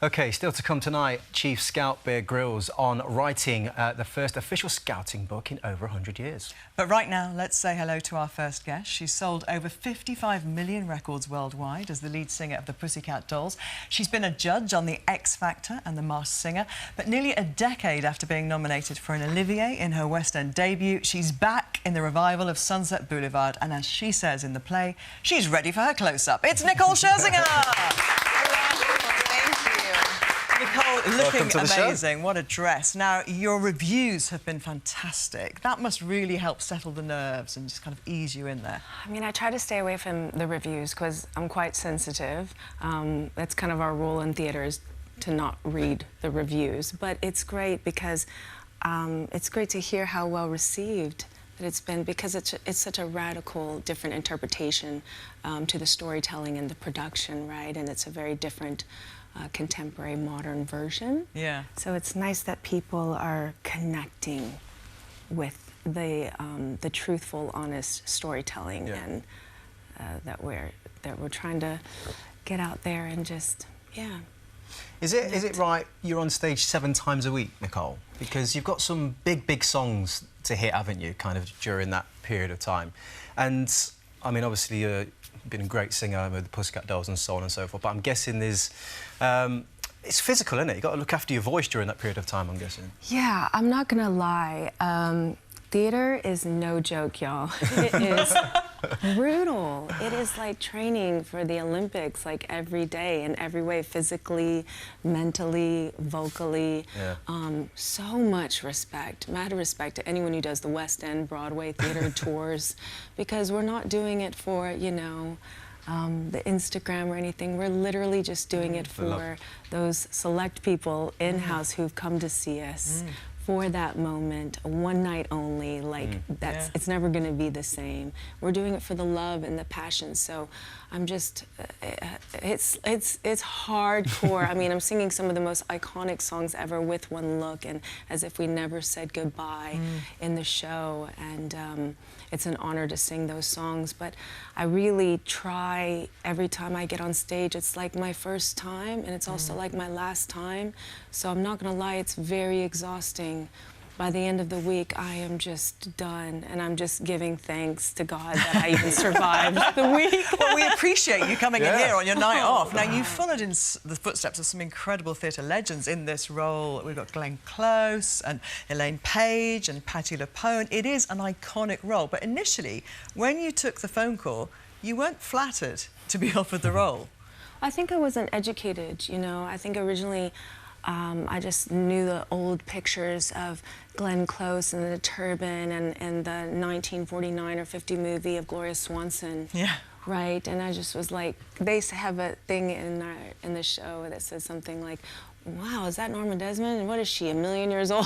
OK, still to come tonight, Chief Scout Bear Grylls on writing the first official scouting book in over 100 years. But right now, let's say hello to our first guest. She's sold over 55 million records worldwide as the lead singer of the Pussycat Dolls. She's been a judge on The X Factor and The Masked Singer. But nearly a decade after being nominated for an Olivier in her West End debut, she's back in the revival of Sunset Boulevard. And as she says in the play, she's ready for her close-up. It's Nicole Scherzinger! Nicole, looking amazing. What a dress. Now, your reviews have been fantastic. That must really help settle the nerves and just kind of ease you in there. I mean, I try to stay away from the reviews because I'm quite sensitive. That's kind of our rule in theatre, is to not read the reviews. But it's great because it's great to hear how well received that it's been, because it's such a radical, different interpretation to the storytelling and the production, right? And it's a very different contemporary, modern version. Yeah. So it's nice that people are connecting with the truthful, honest storytelling, and that we're trying to get out there and just, Is it right you're on stage 7 times a week, Nicole? Because you've got some big songs to hit, haven't you, kind of during that period of time? And I mean, obviously you've been a great singer with the Pussycat Dolls and so on and so forth, but I'm guessing there's it's physical, isn't it? You've got to look after your voice during that period of time, I'm guessing. Yeah, I'm not gonna lie. Theatre is no joke, y'all. It is brutal. It is like training for the Olympics, like every day in every way, physically, mentally, vocally. So much respect, mad respect to anyone who does the West End, Broadway theatre tours, because we're not doing it for, you know, the Instagram or anything. We're literally just doing it for those select people in-house who've come to see us for that moment, one night only. Like, it's never gonna be the same. We're doing it for the love and the passion. So I'm just, it's hardcore. I mean, I'm singing some of the most iconic songs ever with one look, and as if we never said goodbye in the show. And it's an honor to sing those songs. But I really try every time I get on stage. It's like my first time, and it's also like my last time. So I'm not gonna lie, it's very exhausting. By the end of the week, I am just done, and I'm just giving thanks to God that I even survived the week. Well, we appreciate you coming in here on your night off. Now, you followed in the footsteps of some incredible theatre legends in this role. We've got Glenn Close and Elaine Page and Patti LuPone. It is an iconic role, but initially, when you took the phone call, you weren't flattered to be offered the role. I think I wasn't educated, you know. I think originally I just knew the old pictures of Glenn Close and the turban and the 1949 or 50 movie of Gloria Swanson. Yeah. Right, and I just was like, they have a thing in the show that says something like, wow, is that Norma Desmond? And what is she, 1,000,000 years old?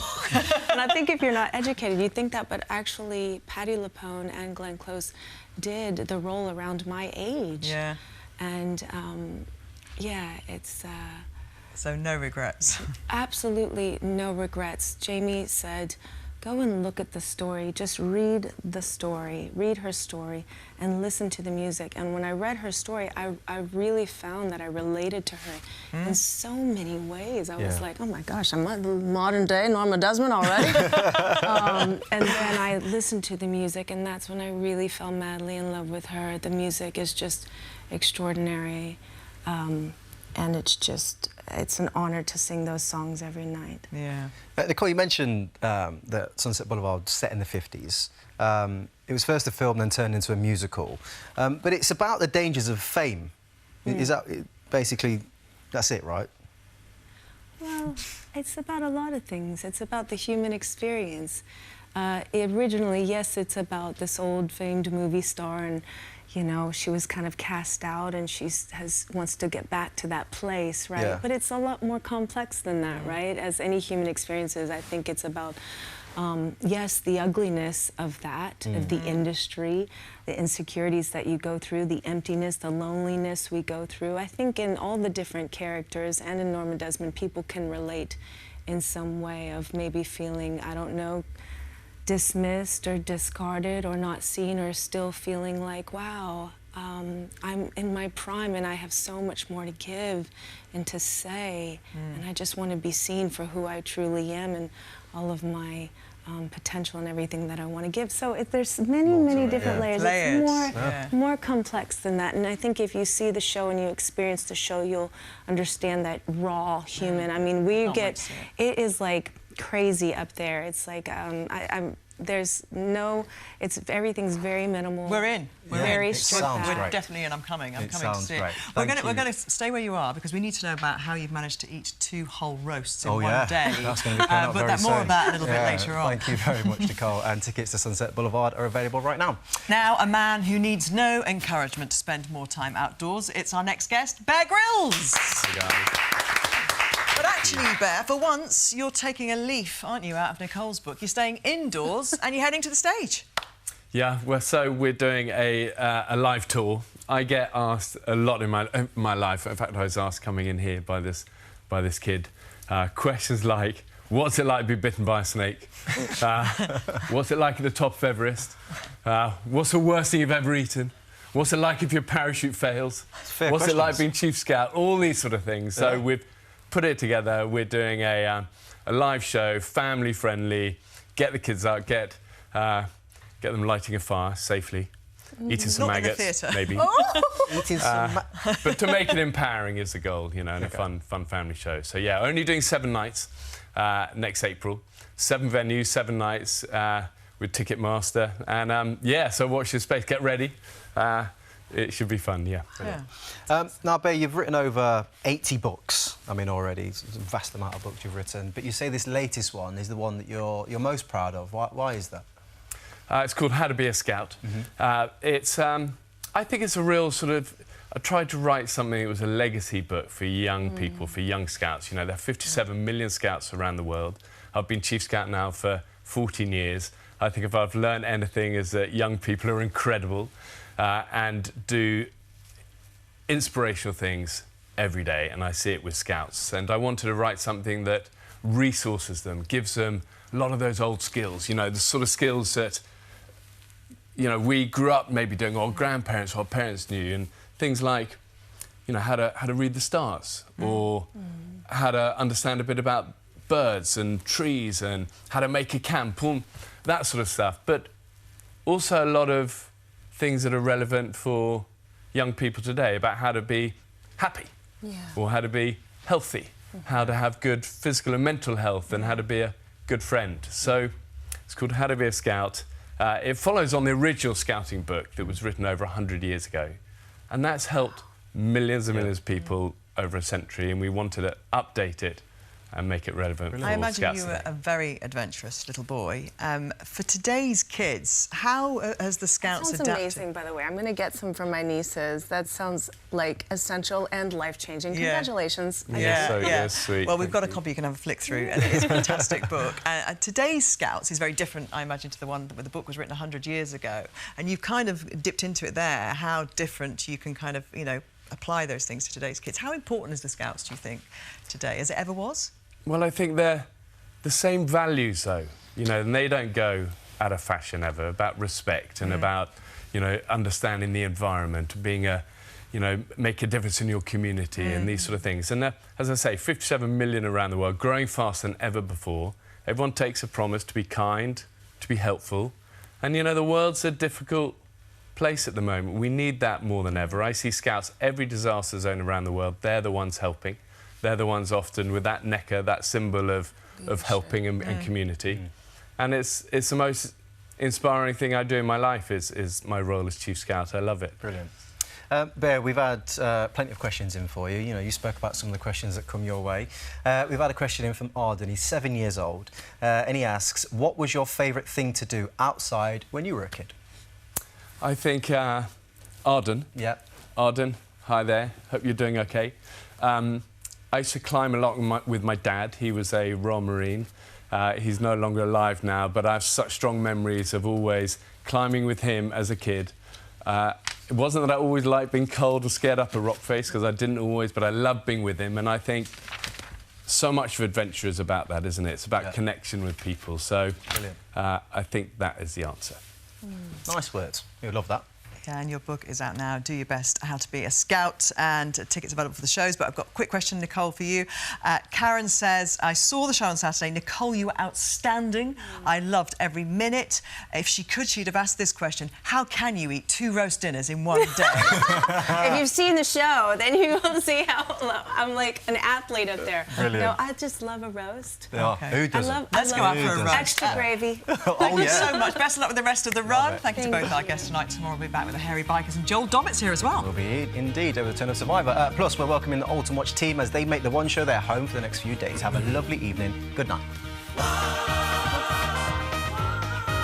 And I think if you're not educated, you think that, but actually Patti LuPone and Glenn Close did the role around my age. Yeah. And yeah, it's... So no regrets. Absolutely no regrets. Jamie said, go and look at the story. Just read the story, read her story, and listen to the music. And when I read her story, I really found that I related to her in so many ways. I was like, oh my gosh, I'm modern day Norma Desmond already. And then I listened to the music, and that's when I really fell madly in love with her. The music is just extraordinary. And it's an honor to sing those songs every night. Yeah. Nicole, you mentioned that Sunset Boulevard set in the 50s. It was first a film, then turned into a musical. But it's about the dangers of fame. Is that basically, that's it, right? Well, it's about a lot of things. It's about the human experience. Originally, yes, it's about this old famed movie star, and you know, she was kind of cast out, and she wants to get back to that place, right? Yeah. But it's a lot more complex than that, right? As any human experience is, I think it's about, yes, the ugliness of that, of the industry, the insecurities that you go through, the emptiness, the loneliness we go through. I think in all the different characters, and in Norma Desmond, people can relate in some way of maybe feeling, I don't know, dismissed or discarded or not seen, or still feeling like, wow, I'm in my prime and I have so much more to give and to say, and I just want to be seen for who I truly am and all of my potential and everything that I want to give. So there's many different layers. It's more complex than that. And I think if you see the show and you experience the show, you'll understand that raw human. I mean, it is like crazy up there. It's like everything's very minimal. We're in. We're very in. stripped We're back. definitely in. I'm coming to see great. it. We're going to stay where you are because we need to know about how you've managed to eat 2 whole roasts in one day. That's going to be coming up very soon. More of that a little bit later on. Thank you very much, Nicole. And tickets to Sunset Boulevard are available right now. Now, a man who needs no encouragement to spend more time outdoors. It's our next guest, Bear Grylls. Hey guys. But actually, Bear, for once, you're taking a leaf, aren't you, out of Nicole's book? You're staying indoors and you're heading to the stage. Yeah, well, so we're doing a live tour. I get asked a lot in my life. In fact, I was asked coming in here by this kid questions like, what's it like to be bitten by a snake? What's it like at the top of Everest? What's the worst thing you've ever eaten? What's it like if your parachute fails? What's it like being Chief Scout? All these sort of things. So we've put it together. We're doing a live show, family-friendly, get the kids out, get them lighting a fire safely, eating some maggots, maybe. But to make it empowering is the goal, you know, and a fun family show. So, yeah, only doing 7 nights next April. 7 venues, 7 nights with Ticketmaster. And, yeah, so watch your space. Get ready. It should be fun, yeah. Now, Bear, you've written over 80 books, I mean, already. It's a vast amount of books you've written. But you say this latest one is the one that you're most proud of. Why is that? It's called How to Be a Scout. I think it's a real sort of... I tried to write something that was a legacy book for young people, for young scouts. You know, there are 57 million scouts around the world. I've been Chief Scout now for 14 years. I think if I've learned anything is that young people are incredible and do inspirational things every day, and I see it with scouts. And I wanted to write something that resources them, gives them a lot of those old skills, you know, the sort of skills that, you know, we grew up maybe doing, or grandparents or parents knew, and things like, you know, how to read the stars, or how to understand a bit about birds and trees, and how to make a camp, all that sort of stuff. But also a lot of things that are relevant for young people today about how to be happy, or how to be healthy, how to have good physical and mental health, and how to be a good friend. So it's called How to Be a Scout. It follows on the original scouting book that was written over 100 years ago. And that's helped millions and millions of people over a century, and we wanted to update it and make it relevant for I imagine Scouts you were today. a very adventurous little boy. For today's kids, how has the Scouts Sounds adapted? amazing, by the way. I'm going to get some from my nieces. That sounds like essential and life-changing. Congratulations. Yeah, sweet. Well, we've got a copy you can have a flick through, and it is a fantastic book. Today's Scouts is very different, I imagine, to the one where the book was written 100 years ago. And you've kind of dipped into it there, how different you can kind of, you know, apply those things to today's kids. How important is the Scouts, do you think, today, as it ever was? Well, I think they're the same values, though, you know, and they don't go out of fashion ever, about respect and about, you know, understanding the environment, being a, you know, make a difference in your community and these sort of things. And as I say, 57 million around the world, growing faster than ever before. Everyone takes a promise to be kind, to be helpful. And, you know, the world's a difficult place at the moment. We need that more than ever. I see Scouts, every disaster zone around the world, they're the ones helping. They're the ones often with that necker, that symbol of helping and community. And it's the most inspiring thing I do in my life is my role as Chief Scout. I love it. Brilliant. Bear, we've had plenty of questions in for you. You know, you spoke about some of the questions that come your way. We've had a question in from Arden. He's 7 years old. And he asks, what was your favourite thing to do outside when you were a kid? I think Arden. Yeah. Arden, hi there. Hope you're doing OK. I used to climb a lot with my dad. He was a Royal Marine. He's no longer alive now, but I have such strong memories of always climbing with him as a kid. It wasn't that I always liked being cold or scared up a rock face, because I didn't always, but I loved being with him. And I think so much of adventure is about that, isn't it? It's about connection with people. So I think that is the answer. Nice words. You'll love that. can. Your book is out now, Do Your Best, How to Be a Scout, and tickets available for the shows. But I've got a quick question, Nicole, for you. Karen says, I saw the show on Saturday. Nicole, you were outstanding. I loved every minute. If she could, she'd have asked this question. How can you eat 2 roast dinners in one day? If you've seen the show, then you will see how I'm like an athlete up there. Brilliant. No, I just love a roast. Yeah, Okay. who doesn't? Let's go out for a roast. Extra gravy. Thank you so much. Best of luck with the rest of the run. Thank you to both our guests tonight. Tomorrow we'll be back with the Hairy Bikers, and Joel Dobbitt's here as well. Will be indeed over the Return of Survivor. Plus, we're welcoming the Alton Watch team as they make the One Show their home for the next few days. Have a lovely evening. Good night.